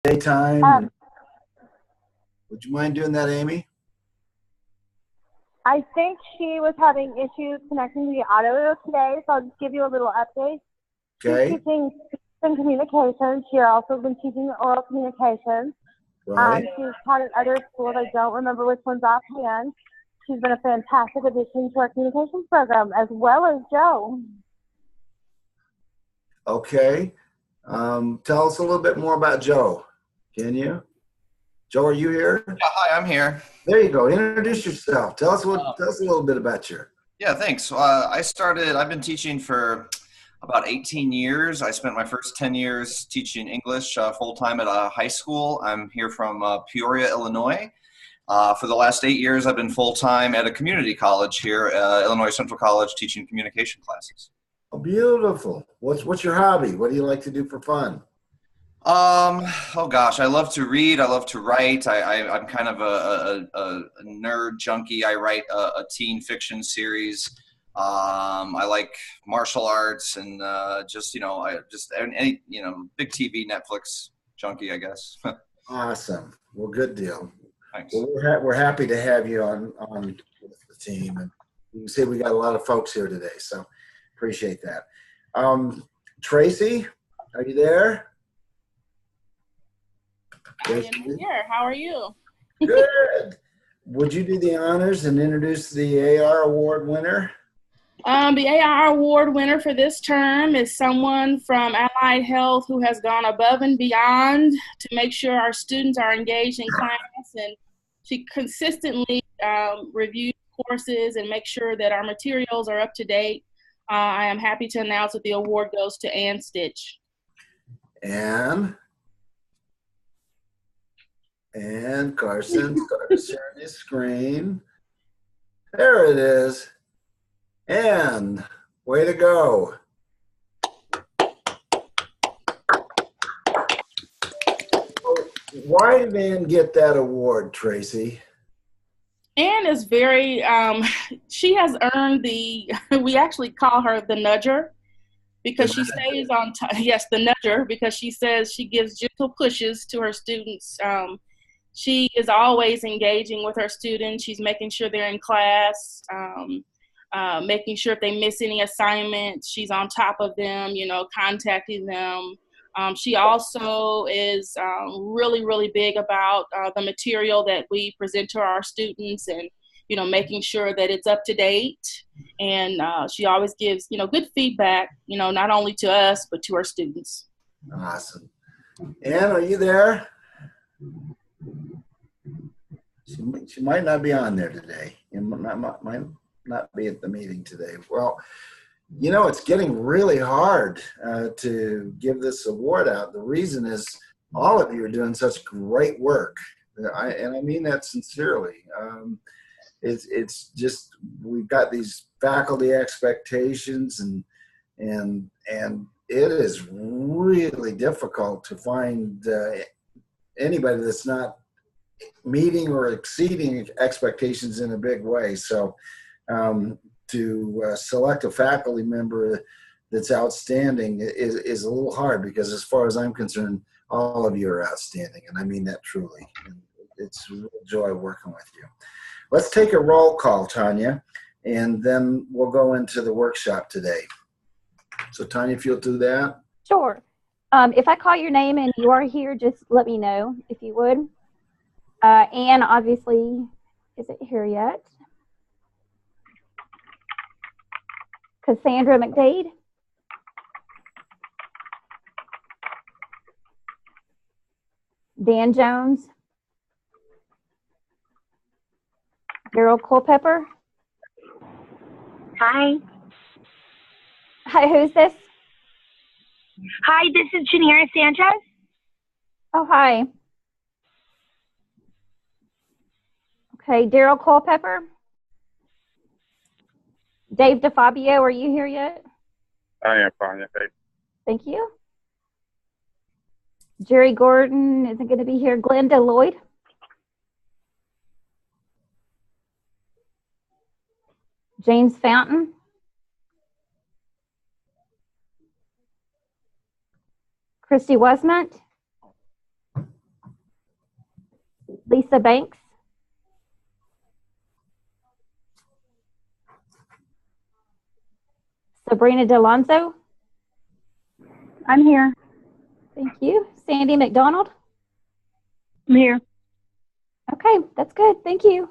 daytime. Um, Would you mind doing that, Amy? I think she was having issues connecting to the audio today, so I'll just give you a little update. She's Okay. teaching some communications. She's also been teaching oral communications. Right. She's taught at other schools. I don't remember which ones offhand. She's been a fantastic addition to our communications program, as well as Joe. Okay. Tell us a little bit more about Joe, can you? Joe, are you here? Yeah, hi, I'm here. There you go. Introduce yourself. Tell us a little bit about you. Yeah, thanks. I've been teaching for about 18 years. I spent my first 10 years teaching English full-time at a high school. I'm here from Peoria, Illinois. For the last 8 years, I've been full-time at a community college here, Illinois Central College, teaching communication classes. Oh, beautiful. What's your hobby? What do you like to do for fun? Oh gosh, I love to read. I love to write. I'm kind of a nerd junkie. I write a teen fiction series. I like martial arts and any big TV, Netflix junkie, I guess. Awesome. Well, good deal. Thanks. Well, we're happy to have you on the team, and you can see we got a lot of folks here today, so appreciate that. Tracy, are you there? I am here. How are you? Good. Would you do the honors and introduce the AR award winner? The AR award winner for this term is someone from Allied Health who has gone above and beyond to make sure our students are engaged in class, and she consistently reviews courses and makes sure that our materials are up to date. I am happy to announce that the award goes to Ann Stitch. And Carson, sharing his screen. There it is. And way to go. Why did Ann get that award, Tracy? Ann is very, she has earned we actually call her the nudger, because she stays on top. Yes, the nudger, because she says she gives gentle pushes to her students. She is always engaging with her students. She's making sure they're in class, making sure if they miss any assignments, she's on top of them, contacting them. She also is really, really big about the material that we present to our students, and, making sure that it's up to date. And she always gives, good feedback, not only to us, but to our students. Awesome. Ann, are you there? She might not be on there today. It might not be at the meeting today. Well, it's getting really hard to give this award out. The reason is all of you are doing such great work. And I mean that sincerely. It's just, we've got these faculty expectations, and it is really difficult to find anybody that's not meeting or exceeding expectations in a big way. So to select a faculty member that's outstanding is a little hard, because as far as I'm concerned, all of you are outstanding, and I mean that truly. And it's a real joy working with you. Let's take a roll call, Tanya, and then we'll go into the workshop today. So Tanya, if you'll do that. Sure. If I call your name and you are here, just let me know if you would. Ann obviously isn't here yet. Cassandra McDade. Dan Jones. Daryl Culpepper. Hi. Hi, who's this? Hi, this is Janira Sanchez. Oh, hi. Okay, Daryl Culpepper. Dave DeFabio, are you here yet? I am fine. Okay. Thank you. Jerry Gordon isn't going to be here. Glenda Lloyd. James Fountain. Christy Wesmont. Lisa Banks. Sabrina Delonzo. I'm here. Thank you. Sandy McDonald. I'm here. Okay, that's good. Thank you.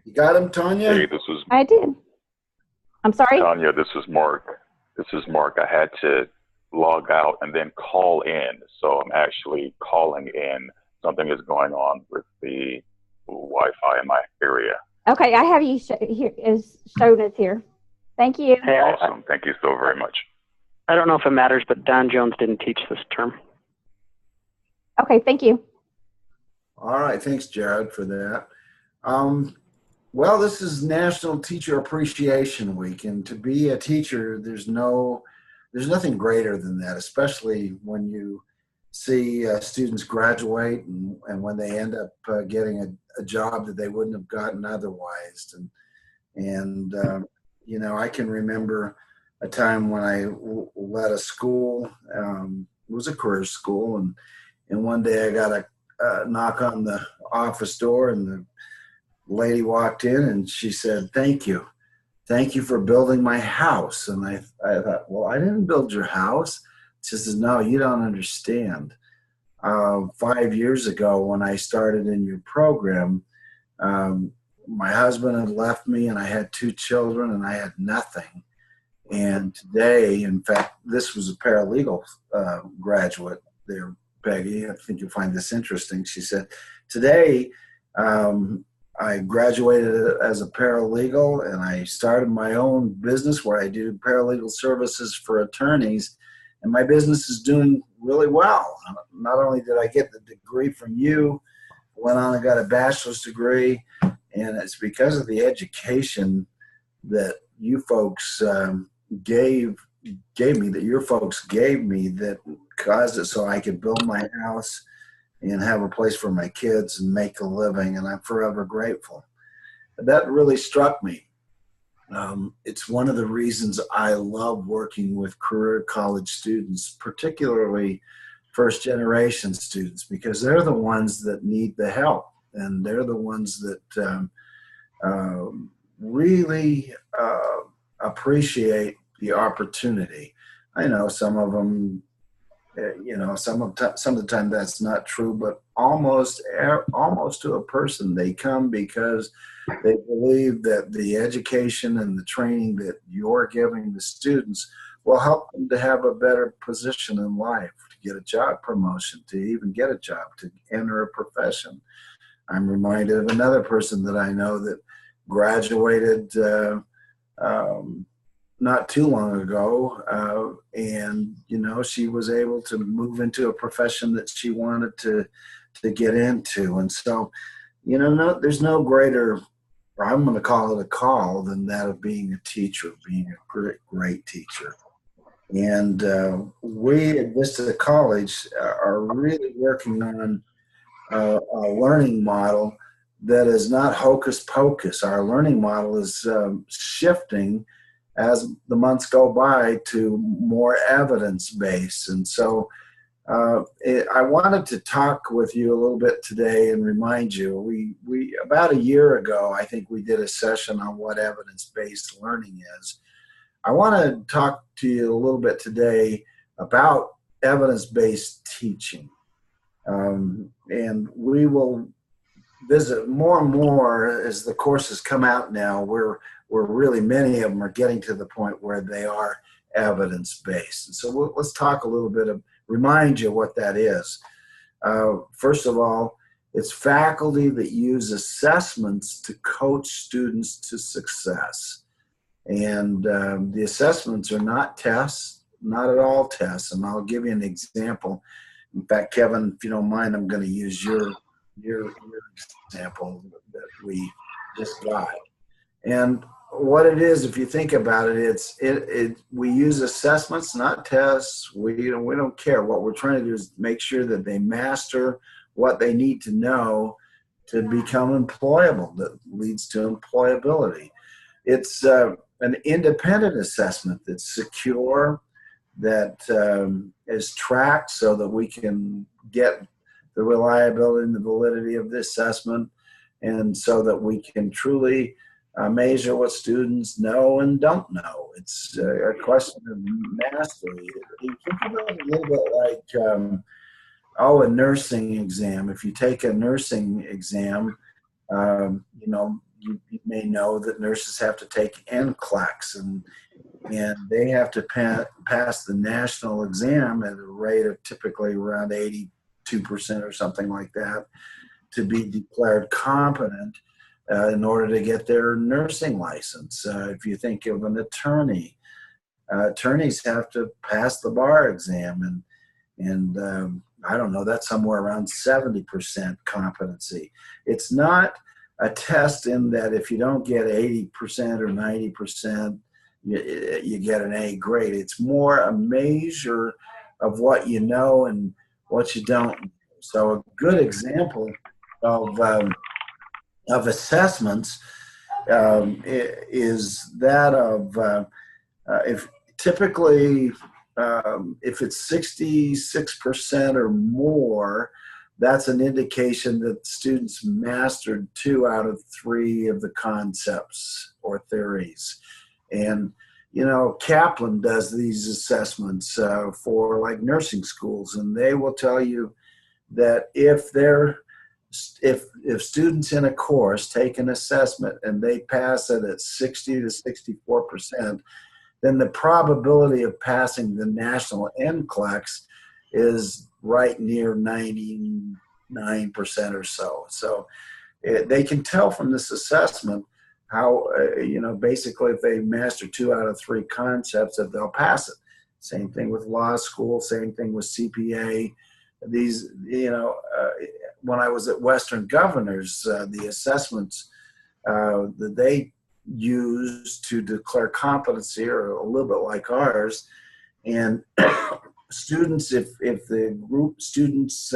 You got him, Tanya? Hey, this is I did. I'm sorry. Tanya. This is Mark. I had to log out and then call in. So I'm actually calling in. Something is going on with the Wi-Fi in my area. Okay, I have you here is shown as here. Thank you. Hey, Awesome. Thank you so very much. I don't know if it matters, but Don Jones didn't teach this term. Okay, thank you. All right, thanks, Jared, for that. Well, this is National Teacher Appreciation Week, and to be a teacher, there's nothing greater than that, especially when you see students graduate and when they end up getting a job that they wouldn't have gotten otherwise. And you know, I can remember a time when I led a school. It was a career school, and one day I got a knock on the office door, and the lady walked in and she said, thank you for building my house. And I thought, well, I didn't build your house. She says, no, you don't understand. 5 years ago when I started in your program, my husband had left me and I had 2 children and I had nothing. And today, in fact, this was a paralegal graduate there, Peggy. I think you'll find this interesting. She said, today, I graduated as a paralegal and I started my own business where I do paralegal services for attorneys, and my business is doing really well. Not only did I get the degree from you, went on and got a bachelor's degree, and it's because of the education that you folks gave me, that your folks gave me, that caused it so I could build my house and have a place for my kids and make a living, and I'm forever grateful. That really struck me. It's one of the reasons I love working with career college students, particularly first-generation students, because they're the ones that need the help, and they're the ones that really appreciate the opportunity. I know some of them, some of the time that's not true, but almost to a person, they come because they believe that the education and the training that you're giving the students will help them to have a better position in life, to get a job promotion, to even get a job, to enter a profession. I'm reminded of another person that I know that graduated not too long ago, and she was able to move into a profession that she wanted to get into. And so, there's no greater, or I'm going to call it a call, than that of being a teacher, being a great teacher. And we at Vista College are really working on a learning model that is not hocus pocus. Our learning model is shifting as the months go by to more evidence-based. And so I wanted to talk with you a little bit today and remind you, we about a year ago, I think we did a session on what evidence-based learning is. I want to talk to you a little bit today about evidence-based teaching. And we will visit more and more as the courses come out now, where really many of them are getting to the point where they are evidence-based. And so let's talk a little bit of, remind you what that is. First of all, it's faculty that use assessments to coach students to success. And the assessments are not tests, not at all tests. And I'll give you an example. In fact, Kevin, if you don't mind, I'm going to use your example that we just got. And what it is, if you think about it, we use assessments, not tests. We don't care. What we're trying to do is make sure that they master what they need to know to become employable. That leads to employability. It's an independent assessment that's secure, that is tracked so that we can get the reliability and the validity of the assessment, and so that we can truly measure what students know and don't know. It's a question of mastery. You think about it a little bit like a nursing exam. If you take a nursing exam, you may know that nurses have to take NCLEX, and they have to pass the national exam at a rate of typically around 82% or something like that to be declared competent in order to get their nursing license. If you think of an attorney, attorneys have to pass the bar exam, and I don't know, that's somewhere around 70% competency. It's not a test in that if you don't get 80% or 90%, you get an A grade. It's more a measure of what you know and what you don't know. So a good example of assessments is that of if typically if it's 66% or more, that's an indication that students mastered 2 out of 3 of the concepts or theories. And Kaplan does these assessments for like nursing schools, and they will tell you that if students in a course take an assessment and they pass it at 60 to 64%, then the probability of passing the national NCLEX is right near 99% or so. So they can tell from this assessment how, basically if they master 2 out of 3 concepts, that they'll pass it. Same thing with law school, same thing with CPA. These, when I was at Western Governors, the assessments that they use to declare competency are a little bit like ours. And students, if the group students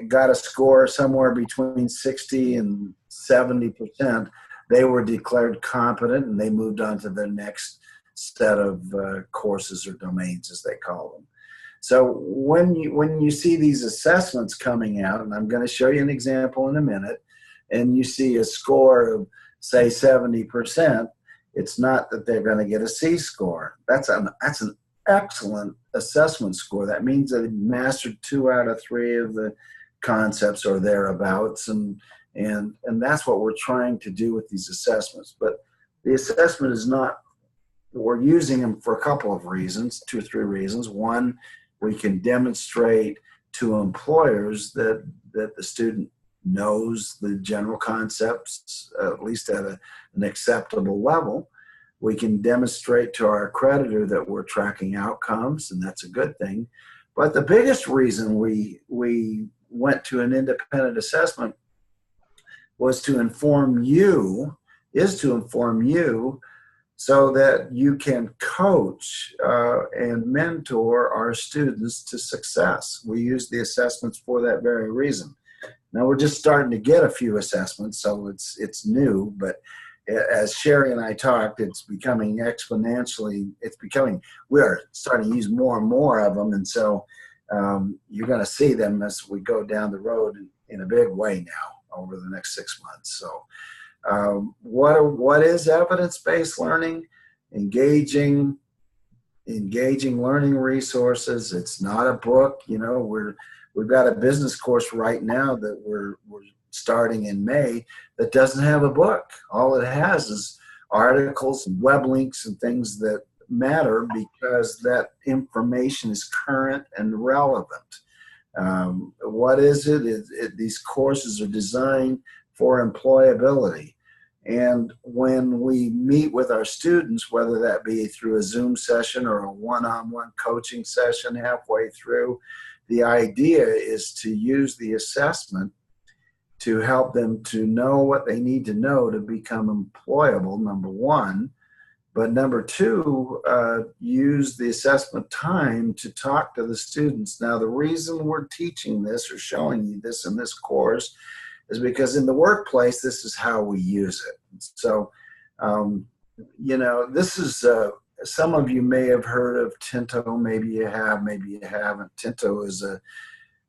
got a score somewhere between 60 and 70%, they were declared competent and they moved on to the next set of courses or domains, as they call them. So when you see these assessments coming out, and I'm going to show you an example in a minute, and you see a score of, say, 70%, it's not that they're going to get a C score. That's an excellent assessment score. That means that they mastered 2 out of 3 of the concepts or thereabouts, and that's what we're trying to do with these assessments. But the assessment is not, we're using them for a couple of reasons, 2 or 3 reasons. One, we can demonstrate to employers that the student knows the general concepts, at least at an acceptable level. We can demonstrate to our accreditor that we're tracking outcomes, and that's a good thing. But the biggest reason we went to an independent assessment is to inform you so that you can coach and mentor our students to success. We use the assessments for that very reason. Now we're just starting to get a few assessments, so it's new, but as Sherry and I talked, it's becoming exponentially, we are starting to use more and more of them, and so you're going to see them as we go down the road in a big way now over the next 6 months. So what is evidence-based learning? Engaging learning resources. It's not a book. We've got a business course right now that we're starting in May that doesn't have a book. All it has is articles and web links and things that matter because that information is current and relevant. What is it? These courses are designed for employability. And when we meet with our students, whether that be through a Zoom session or a one-on-one coaching session halfway through, the idea is to use the assessment to help them to know what they need to know to become employable, number one. But number two, use the assessment time to talk to the students. Now, the reason we're teaching this or showing you this in this course is because in the workplace, this is how we use it. So, this is, some of you may have heard of Tinto. Maybe you have, maybe you haven't. Tinto is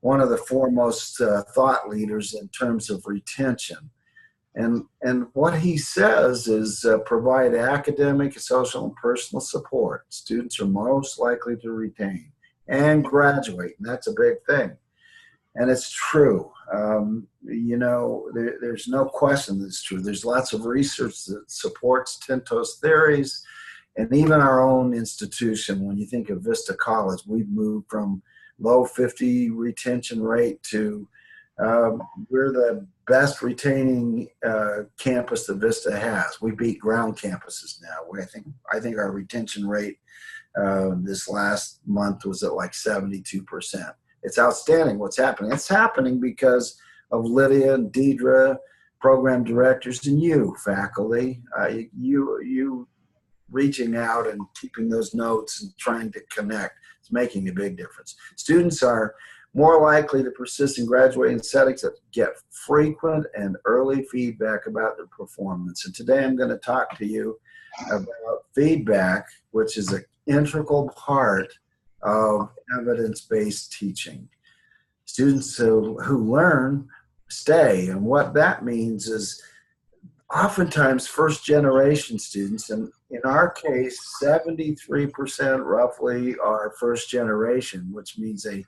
one of the foremost thought leaders in terms of retention. And what he says is provide academic, social, and personal support. Students are most likely to retain and graduate, and that's a big thing. And it's true. There's no question that it's true. There's lots of research that supports Tinto's theories, and even our own institution, when you think of Vista College, we've moved from low 50 retention rate to we're the best retaining campus that Vista has. We beat ground campuses now. I think our retention rate this last month was at like 72%. It's outstanding what's happening. It's happening because of Lydia and Deidre, program directors, and you, faculty. You reaching out and keeping those notes and trying to connect. It's making a big difference. Students are more likely to persist in graduating settings that get frequent and early feedback about their performance. And today I'm going to talk to you about feedback, which is an integral part of evidence-based teaching. Students who learn stay, and what that means is oftentimes first-generation students, and in our case, 73% roughly are first generation, which means they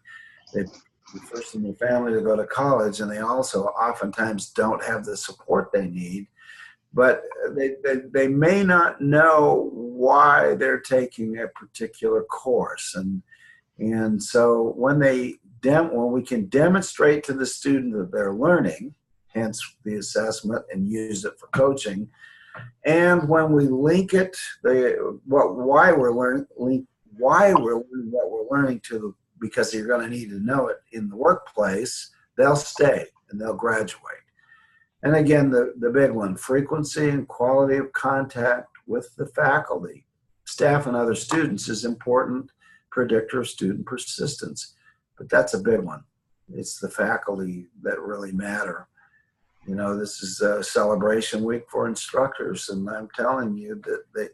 first in their family to go to college, and they also oftentimes don't have the support they need. But they may not know why they're taking a particular course, and so when we can demonstrate to the student that they're learning, hence the assessment, and use it for coaching, and when we link it, why we're learning what we're learning to, because you're going to need to know it in the workplace, they'll stay and they'll graduate. And again, the big one, frequency and quality of contact with the faculty, staff, and other students is important predictor of student persistence. But that's a big one. It's the faculty that really matter. This is a celebration week for instructors, and I'm telling you that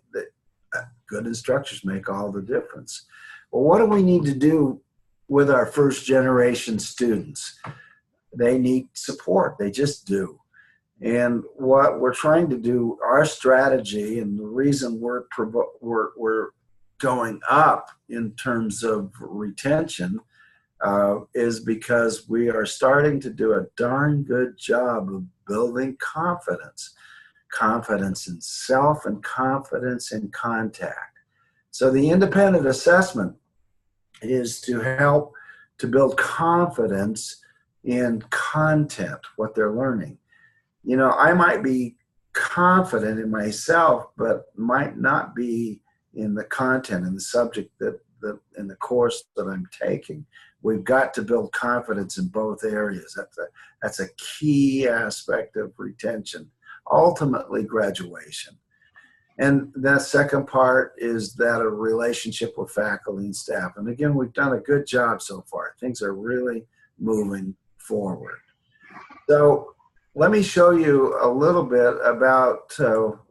good instructors make all the difference. Well, what do we need to do with our first generation students? They need support. They just do. And what we're trying to do, our strategy, and the reason we're going up in terms of retention is because we are starting to do a darn good job of building confidence in self and confidence in contact. So the independent assessment is to help to build confidence in content, what they're learning. I might be confident in myself, but might not be in the content and the subject in the course that I'm taking. We've got to build confidence in both areas. That's a key aspect of retention, ultimately graduation. And the second part is that a relationship with faculty and staff. And again, we've done a good job so far. Things are really moving forward. So let me show you a little bit about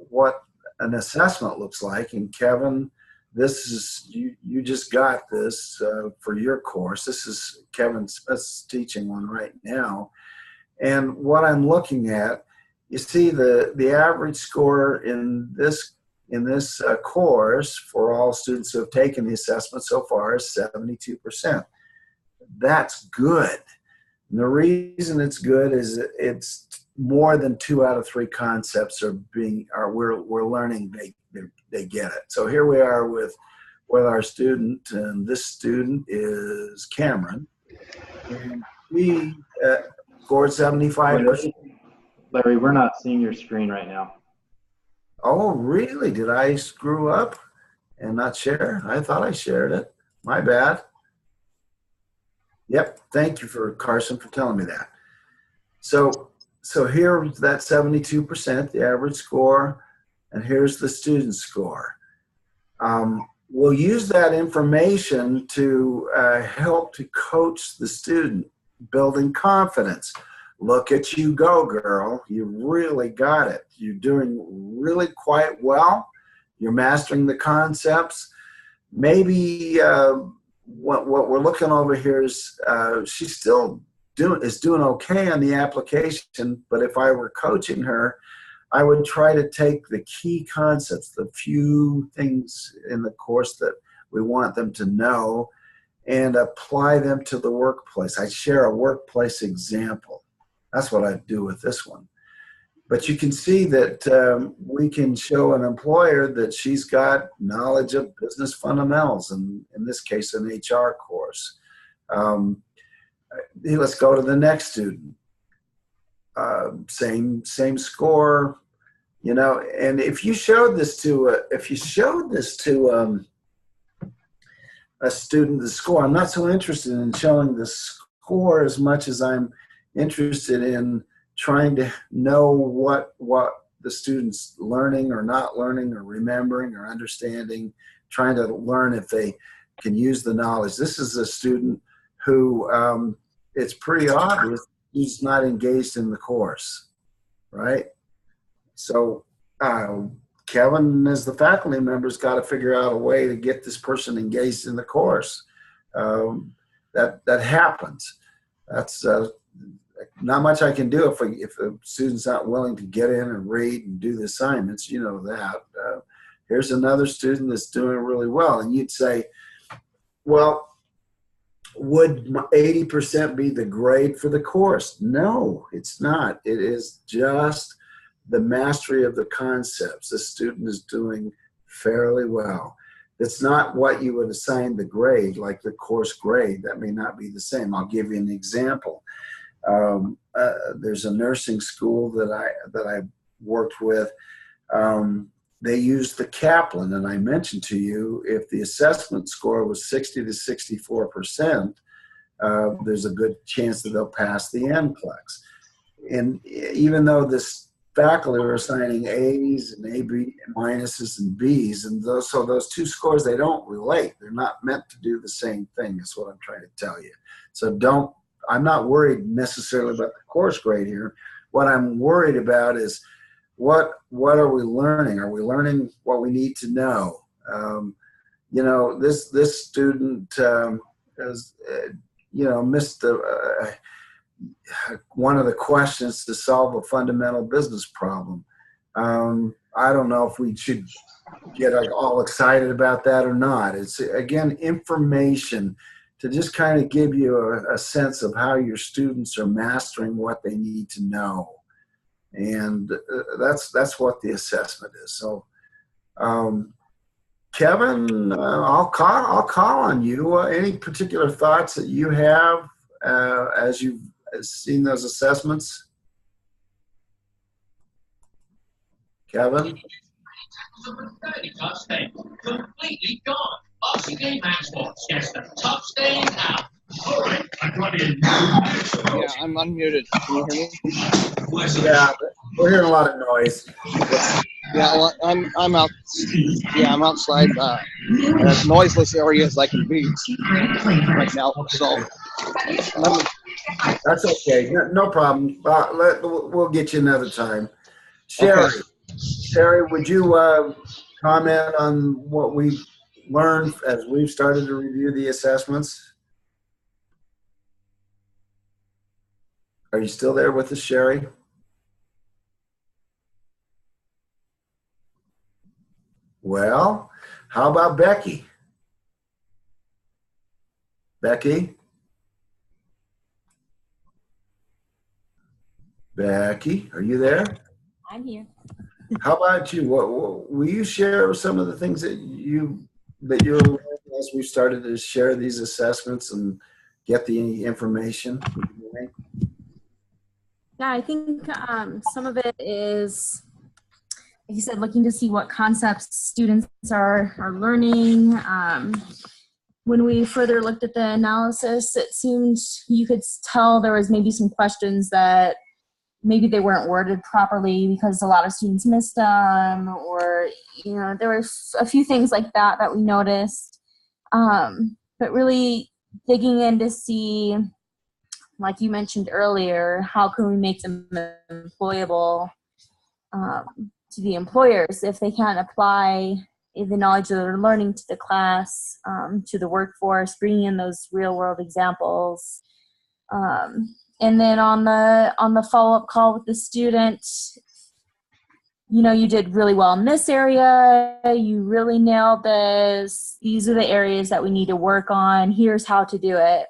what an assessment looks like. And Kevin, this is, you just got this for your course. This is Kevin Smith's teaching one right now. And what I'm looking at, you see the average score in this course for all students who have taken the assessment so far is 72%. That's good. And the reason it's good is it's more than 2 out of 3 concepts we're learning. They get it. So here we are with our student, and this student is Cameron, and he scored 75%. Larry, we're not seeing your screen right now. Oh, really? Did I screw up and not share? I thought I shared it. My bad. Yep. Thank you Carson for telling me that. So here's that 72%, the average score, and here's the student score. We'll use that information to help to coach the student, building confidence. Look at you go, girl. You really got it. You're doing really quite well. You're mastering the concepts. Maybe what we're looking over here is she's still doing okay on the application, but if I were coaching her, I would try to take the key concepts, the few things in the course that we want them to know, and apply them to the workplace. I'd share a workplace example. That's what I'd do with this one. But you can see that we can show an employer that she's got knowledge of business fundamentals, and in this case, an HR course. Let's go to the next student. Same score, you know. And if you showed this to a student, the score, I'm not so interested in showing the score as much as I'm interested in trying to know what the student's learning or not learning or remembering or understanding, trying to learn if they can use the knowledge. This is a student who it's pretty obvious he's not engaged in the course, right? So Kevin, as the faculty member, has got to figure out a way to get this person engaged in the course. That happens. That's not much I can do if a student's not willing to get in and read and do the assignments. You know that. Here's another student that's doing really well, and you'd say, well, would 80% be the grade for the course? No, it's not. It is just the mastery of the concepts. The student is doing fairly well. It's not what you would assign the grade, like the course grade. That may not be the same. I'll give you an example. There's a nursing school that I worked with. They used the Kaplan, and I mentioned to you, if the assessment score was 60 to 64%, there's a good chance that they'll pass the NCLEX. And even though this faculty are assigning A's and A/B minuses and B's, and those two scores, they don't relate. They're not meant to do the same thing, is what I'm trying to tell you. So I'm not worried necessarily about the course grade here. What I'm worried about is what are we learning? Are we learning what we need to know? You know, this student has missed one of the questions to solve a fundamental business problem. I don't know if we should get all excited about that or not. It's, again, information to just kind of give you a sense of how your students are mastering what they need to know. And that's what the assessment is. So, Kevin, I'll call on you. Any particular thoughts that you have as you've seen those assessments? Kevin? Completely gone. Boxing Day match sports. Yes, the top staying out. All right, I'm running. Yeah, I'm unmuted. Can you hear me? Yeah, we're hearing a lot of noise. Yeah, well, I'm out. Yeah, I'm outside as noiseless area as I can be right now. So that's okay. No problem. We'll get you another time. Sherry, Okay. Sherry, would you comment on what we've learned as we've started to review the assessments? Are you still there with us, Sherry? Well, how about Becky? Becky? Becky, are you there? I'm here. How about you? Will you share some of the things that you're learning as we started to share these assessments and get the information? Yeah, I think some of it is, like you said, looking to see what concepts students are learning. When we further looked at the analysis, it seemed you could tell there was maybe some questions that maybe they weren't worded properly because a lot of students missed them, or, you know, there were a few things like that that we noticed. But really digging in to see, like you mentioned earlier, how can we make them employable to the employers if they can't apply the knowledge that they're learning to the class, to the workforce, bringing in those real world examples. And then on the follow-up call with the student, you know, you did really well in this area. You really nailed this. These are the areas that we need to work on. Here's how to do it.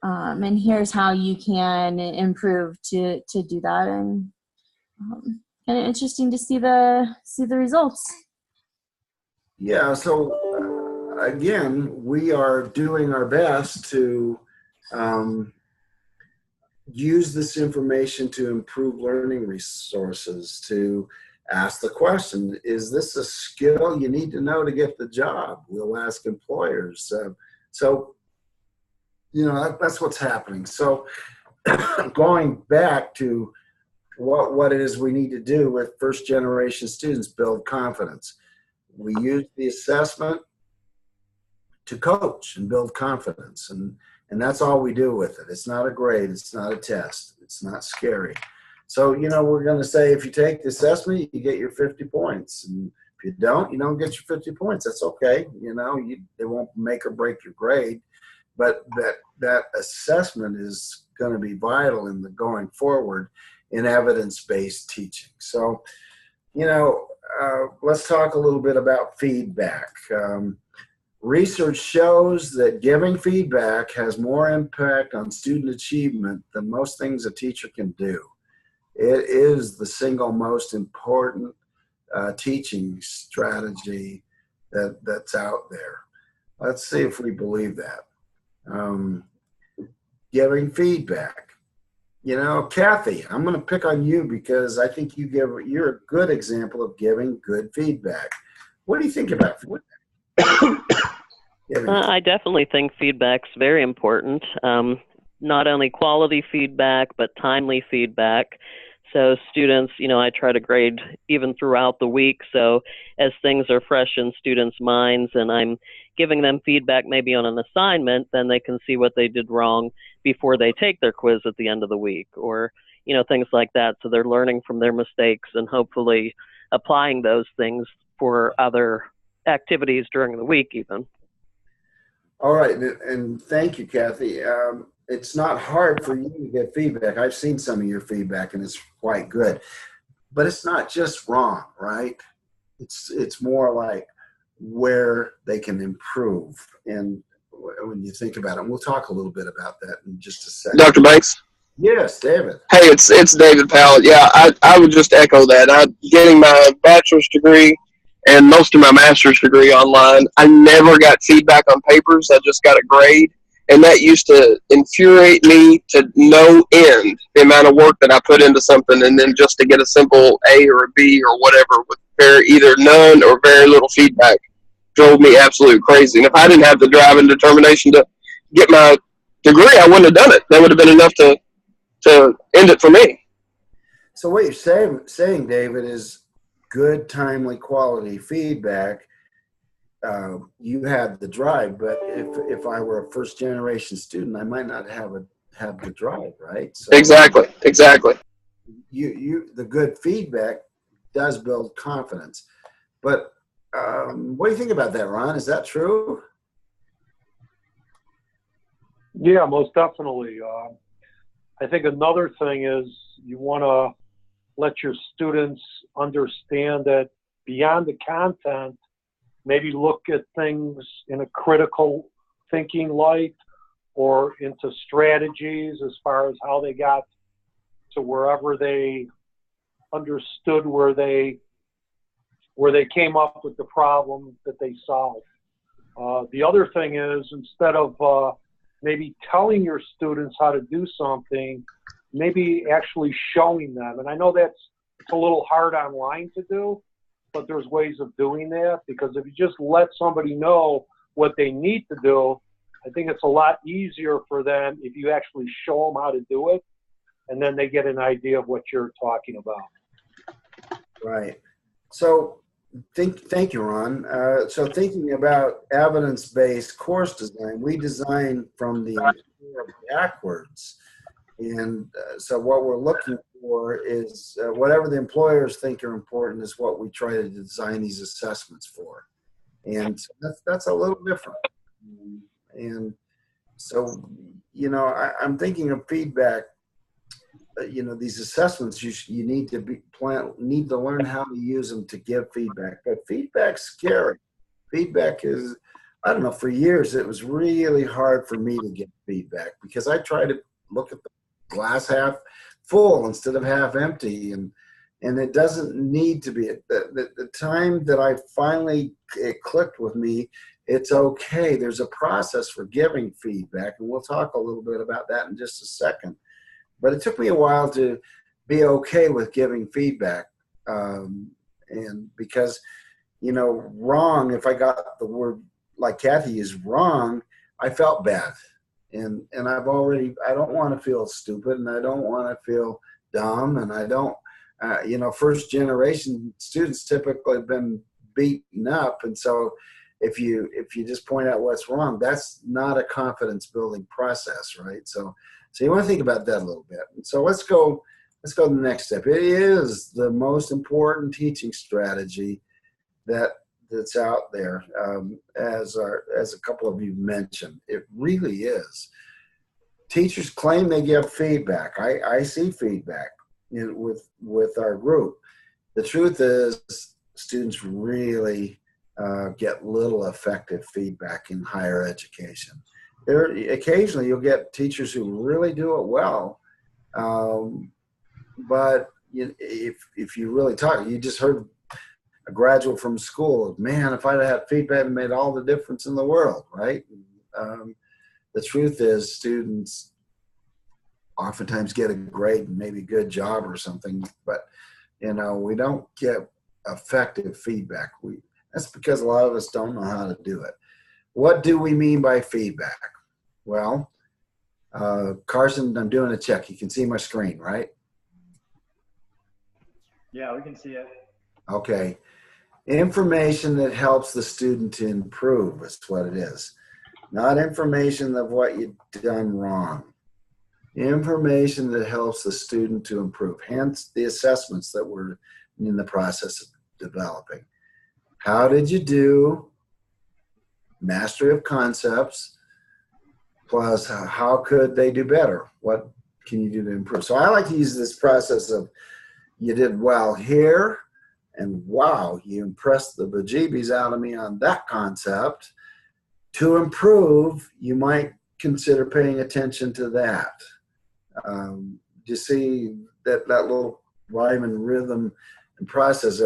And here's how you can improve to do that. And kind of interesting to see the results. Yeah, so again, we are doing our best to use this information to improve learning resources, to ask the question, is this a skill you need to know to get the job? We'll ask employers. So, you know, that's what's happening. So going back to what it is we need to do with first generation students, build confidence. We use the assessment to coach and build confidence. And that's all we do with it. It's not a grade. It's not a test. It's not scary. So, you know, we're going to say if you take the assessment, you get your 50 points. And if you don't get your 50 points. That's okay. You know, it won't make or break your grade. But that assessment is going to be vital in the going forward in evidence-based teaching. So, you know, let's talk a little bit about feedback. Research shows that giving feedback has more impact on student achievement than most things a teacher can do. It is the single most important teaching strategy that's out there. Let's see if we believe that. Giving feedback. You know, Kathy, I'm going to pick on you because I think you're a good example of giving good feedback. What do you think about feedback? I definitely think feedback's very important. Not only quality feedback, but timely feedback. So students, you know, I try to grade even throughout the week. So as things are fresh in students' minds and I'm giving them feedback maybe on an assignment, then they can see what they did wrong before they take their quiz at the end of the week, or, you know, things like that. So they're learning from their mistakes and hopefully applying those things for other activities during the week even. All right, and thank you, Kathy. It's not hard for you to get feedback. I've seen some of your feedback, and it's quite good. But it's not just wrong, right? It's more like where they can improve. And when you think about it, and we'll talk a little bit about that in just a second. Dr. Banks? Yes, David. Hey, it's David Powell. Yeah, I would just echo that. I'm getting my bachelor's degree and most of my master's degree online. I never got feedback on papers. I just got a grade. And that used to infuriate me to no end, the amount of work that I put into something, and then just to get a simple A or a B or whatever with either none or very little feedback drove me absolute crazy. And if I didn't have the drive and determination to get my degree, I wouldn't have done it. That would have been enough to end it for me. So what you're saying, David, is good, timely, quality feedback. You had the drive, but if I were a first generation student, I might not have the drive, right? So Exactly. The good feedback does build confidence. But what do you think about that, Ron? Is that true? Yeah, most definitely. I think another thing is you want to let your students understand that beyond the content, maybe look at things in a critical thinking light or into strategies as far as how they got to wherever they understood where they came up with the problem that they solved. The other thing is, instead of maybe telling your students how to do something, maybe actually showing them. And I know it's a little hard online to do, but there's ways of doing that, because if you just let somebody know what they need to do, I think it's a lot easier for them if you actually show them how to do it, and then they get an idea of what you're talking about. Right. So thank you, Ron. So thinking about evidence-based course design, we design from the backwards. And so what we're looking for is whatever the employers think are important is what we try to design these assessments for. And that's a little different. And so, you know, I'm thinking of feedback. You know, these assessments, you need to learn how to use them to give feedback. But feedback's scary. Feedback is, I don't know, for years it was really hard for me to get feedback because I try to look at the glass half full instead of half empty, and it doesn't need to be. The time that I finally, it clicked with me, it's okay. There's a process for giving feedback, and we'll talk a little bit about that in just a second. But it took me a while to be okay with giving feedback, and because, you know, wrong, if I got the word like Kathy is wrong, I felt bad. And I don't want to feel stupid, and I don't want to feel dumb, and I don't, you know, first generation students typically have been beaten up. And so if you just point out what's wrong, that's not a confidence building process, right? So you want to think about that a little bit. And so let's go to the next step. It is the most important teaching strategy that's out there, as a couple of you mentioned. It really is. Teachers claim they give feedback. I see feedback with our group. The truth is, students really get little effective feedback in higher education. Occasionally you'll get teachers who really do it well, but if you really talk, you just heard a graduate from school, man, if I'd had feedback, it made all the difference in the world, right? The truth is, students oftentimes get a great and maybe good job or something, but you know, we don't get effective feedback. That's because a lot of us don't know how to do it. What do we mean by feedback? Well, Carson, I'm doing a check. You can see my screen, right? Yeah, we can see it. Okay. Information that helps the student to improve is what it is. Not information of what you've done wrong. Information that helps the student to improve. Hence the assessments that we're in the process of developing. How did you do? Mastery of concepts. Plus, how could they do better? What can you do to improve? So I like to use this process of, you did well here, and wow, you impressed the bejeebies out of me on that concept. To improve, you might consider paying attention to that. You see that little rhyme and rhythm and process,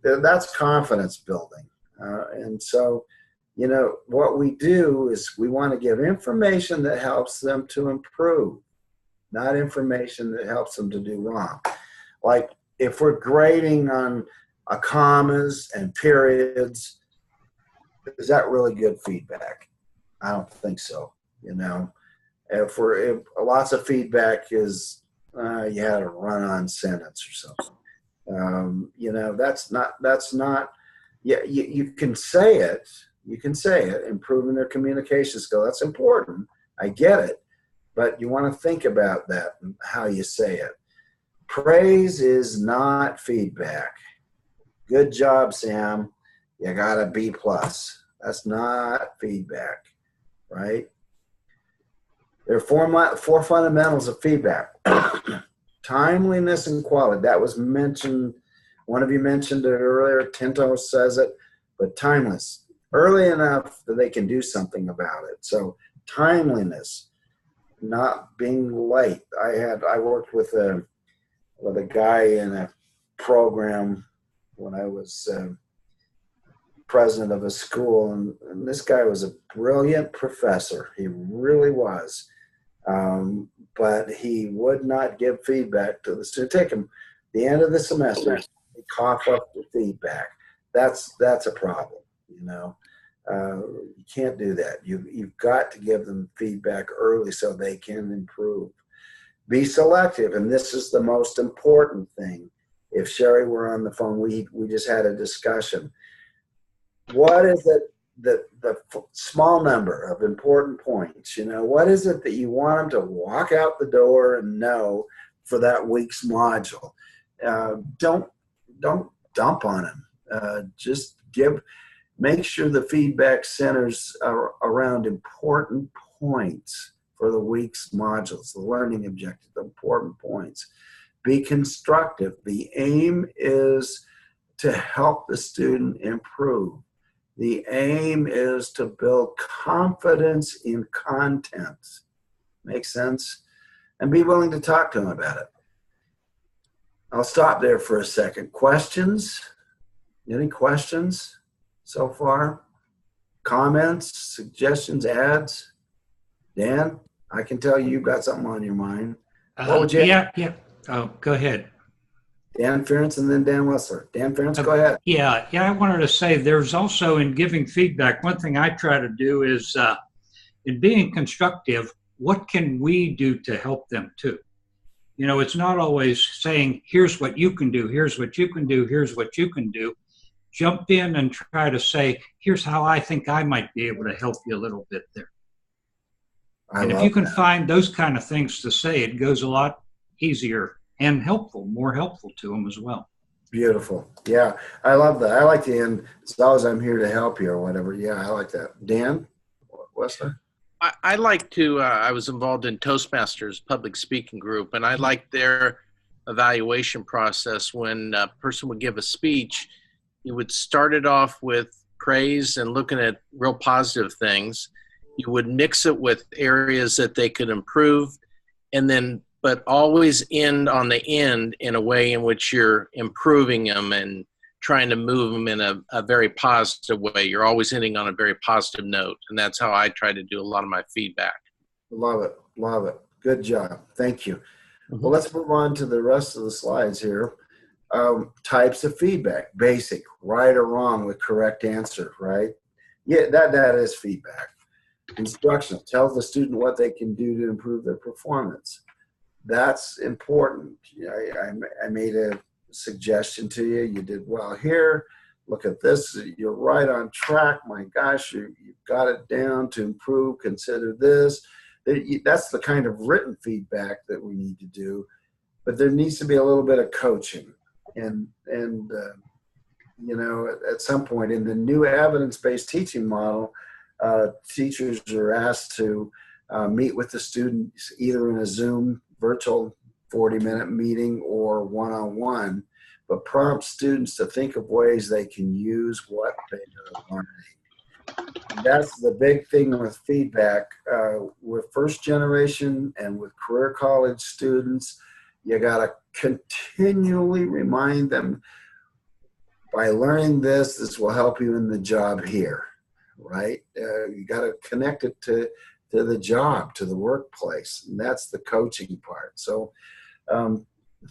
that's confidence building. And so, you know, what we do is we want to give information that helps them to improve, not information that helps them to do wrong. Like if we're grading on commas and periods, is that really good feedback? I don't think so. You know, if lots of feedback is you had a run-on sentence or something, you know, that's not. Yeah, you can say it. You can say it, improving their communication skill. That's important. I get it. But you want to think about that and how you say it. Praise is not feedback. Good job, Sam. You got a B+. That's not feedback, right? There are four fundamentals of feedback. Timeliness and quality. That was mentioned. One of you mentioned it earlier. Tinto says it. But timeless. Early enough that they can do something about it. So timeliness, not being late. I worked with a guy in a program when I was president of a school, and this guy was a brilliant professor. He really was, but he would not give feedback to the student. Take him the end of the semester, he cough up the feedback. That's a problem. You know, you can't do that. You've got to give them feedback early so they can improve. Be selective, and this is the most important thing. If Sherry were on the phone, we just had a discussion. What is it small number of important points. What is it that you want them to walk out the door and know for that week's module? Don't dump on them. Just make sure the feedback centers around important points for the week's modules, the learning objective, the important points. Be constructive. The aim is to help the student improve. The aim is to build confidence in content. Make sense? And be willing to talk to them about it. I'll stop there for a second. Questions? Any questions so far? Comments, suggestions, ads? Dan, I can tell you've got something on your mind. What would you Yeah. Oh, go ahead. Dan Ferentz and then Dan Wessler. Dan Ferentz, go ahead. Yeah, I wanted to say there's also in giving feedback, one thing I try to do is in being constructive, what can we do to help them too? It's not always saying, here's what you can do, here's what you can do, here's what you can do. Jump in and try to say, here's how I think I might be able to help you a little bit there. And if you can find those kind of things to say, it goes a lot easier and more helpful to them as well. Beautiful. Yeah, I love that. I like the end. As long as I'm here to help you or whatever. Yeah, I like that. Dan Wessler? I like to, I was involved in Toastmasters public speaking group, and I liked their evaluation process. When a person would give a speech, you would start it off with praise and looking at real positive things. You would mix it with areas that they could improve, and then but always end on the end in a way in which you're improving them and trying to move them in a very positive way. You're always ending on a very positive note, and that's how I try to do a lot of my feedback. Love it. Love it. Good job. Thank you. Well, let's move on to the rest of the slides here. Types of feedback. Basic, right or wrong with correct answer, right? Yeah, that is feedback. Instructional. Tell the student what they can do to improve their performance. That's important. I made a suggestion to you. You did well here. Look at this. You're right on track. My gosh, you've got it down to improve. Consider this. That's the kind of written feedback that we need to do. But there needs to be a little bit of coaching. And at some point in the new evidence-based teaching model, teachers are asked to meet with the students either in a Zoom virtual 40-minute meeting or one-on-one, but prompt students to think of ways they can use what they are learning. And that's the big thing with feedback. With first generation and with career college students, you got to continually remind them, by learning this will help you in the job here, right? You got to connect it to the job, to the workplace, and that's the coaching part. So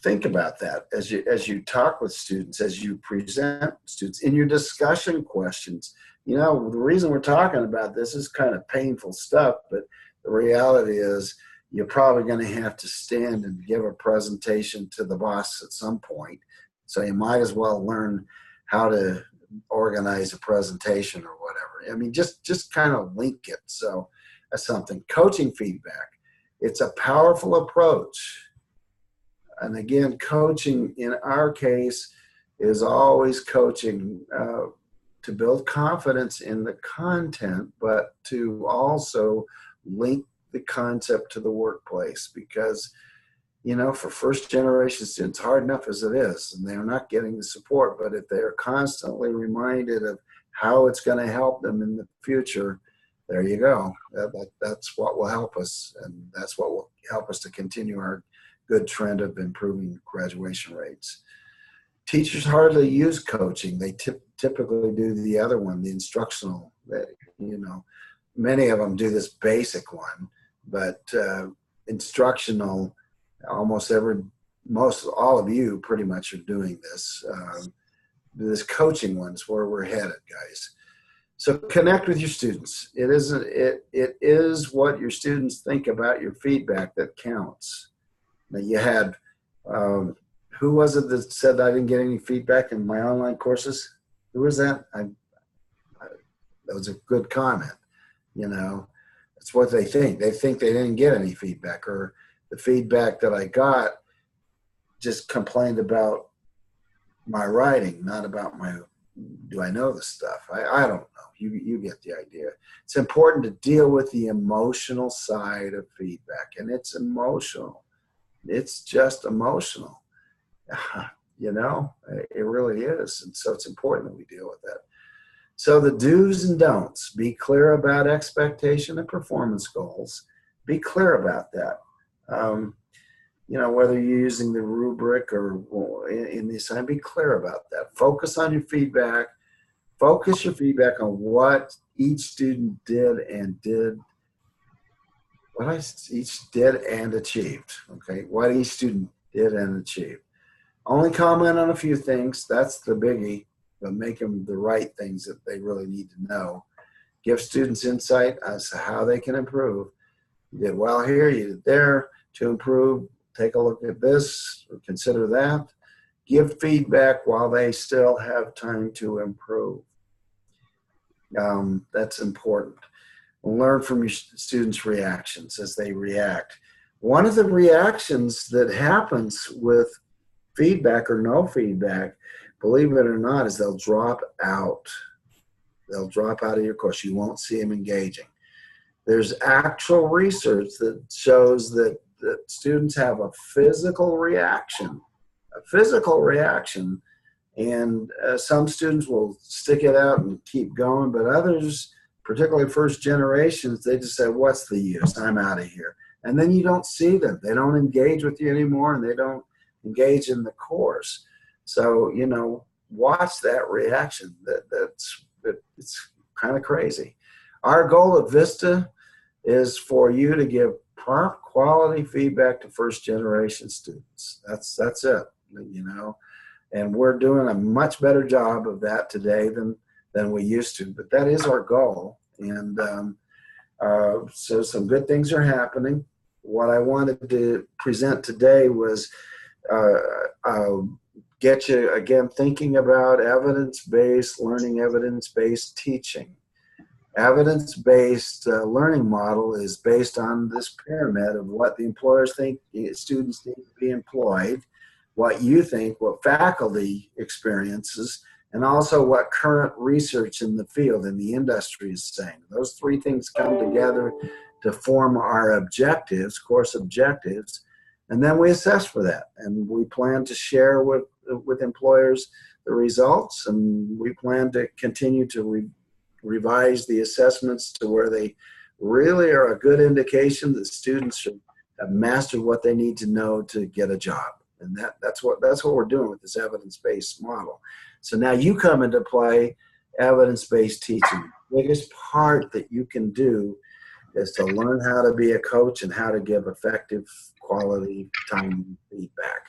think about that as you talk with students, as you present students in your discussion questions. The reason we're talking about this is kind of painful stuff, but the reality is you're probably going to have to stand and give a presentation to the boss at some point. So you might as well learn how to organize a presentation or whatever. I mean, just kind of link it. So that's something. Coaching feedback. It's a powerful approach. And again, coaching in our case is always coaching to build confidence in the content, but to also link the concept to the workplace, because for first generation students, hard enough as it is, and they're not getting the support, but if they're constantly reminded of how it's going to help them in the future, there you go. That's what will help us, and that's what will help us to continue our good trend of improving graduation rates. Teachers hardly use coaching. They typically do the other one, the instructional. Many of them do this basic one, but instructional, all of you pretty much are doing this. This coaching one's where we're headed, guys. So connect with your students. It is what your students think about your feedback that counts. Now you had, who was it that said I didn't get any feedback in my online courses? Who was that? That was a good comment. You know, that's what they think. They think they didn't get any feedback, or the feedback that I got just complained about my writing, not about my, do I know the stuff? I don't know. You get the idea. It's important to deal with the emotional side of feedback, and it's emotional. It's just emotional. You know, it really is. And so it's important that we deal with that. So the do's and don'ts: be clear about expectation and performance goals. Be clear about that. You know, whether you're using the rubric or in the assignment, be clear about that. Focus on your feedback. Focus your feedback on what each student did and achieved. Okay, what each student did and achieved. Only comment on a few things. That's the biggie, but make them the right things that they really need to know. Give students insight as to how they can improve. You did well here, you did there. To improve, take a look at this or consider that. Give feedback while they still have time to improve. That's important. Learn from your students' reactions as they react. One of the reactions that happens with feedback or no feedback, believe it or not, is they'll drop out. They'll drop out of your course. You won't see them engaging. There's actual research that shows that students have a physical reaction, and some students will stick it out and keep going, but others, particularly first generations, they just say, what's the use? I'm out of here. And then you don't see them. They don't engage with you anymore, and they don't engage in the course. So, you know, watch that reaction. It's kind of crazy. Our goal at Vista is for you to give prompt quality feedback to first generation students. That's it, you know, and we're doing a much better job of that today than we used to, but that is our goal. And so some good things are happening. What I wanted to present today was get you again thinking about evidence-based learning, evidence-based teaching. Evidence-based learning model is based on this pyramid of what the employers think students need to be employed, what you think, what faculty experiences, and also what current research in the field, in the industry, is saying. Those three things come together to form our objectives, course objectives, and then we assess for that. And we plan to share with employers the results, and we plan to continue to revise the assessments to where they really are a good indication that students should have mastered what they need to know to get a job. And that's what we're doing with this evidence-based model. So now you come into play, evidence-based teaching. The biggest part that you can do is to learn how to be a coach and how to give effective, quality, timely feedback,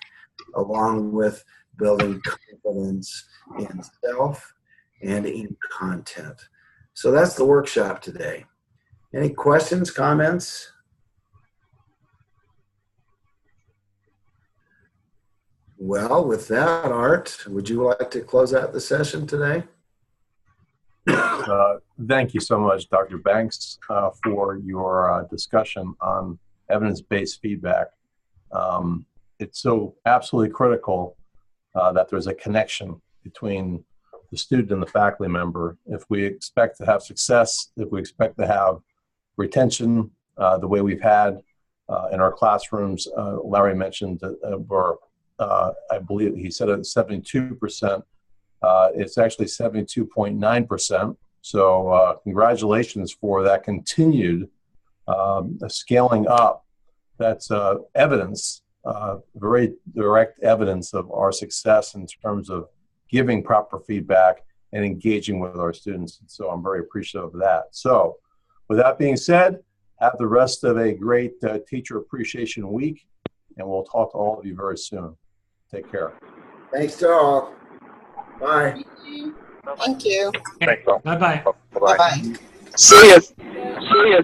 along with building confidence in self and in content. So that's the workshop today. Any questions, comments? Well, with that, Art, would you like to close out the session today? Thank you so much, Dr. Banks, for your discussion on evidence-based feedback. It's so absolutely critical that there's a connection between the student and the faculty member. If we expect to have success, if we expect to have retention the way we've had in our classrooms, Larry mentioned I believe he said it 72%. It's actually 72.9%. So congratulations for that continued scaling up. That's evidence, very direct evidence of our success in terms of giving proper feedback and engaging with our students. So I'm very appreciative of that. So with that being said, have the rest of a great Teacher Appreciation Week, and we'll talk to all of you very soon. Take care. Thanks to all. Bye. Thank you. Thanks all. Bye-bye. Bye-bye. Bye-bye. See ya.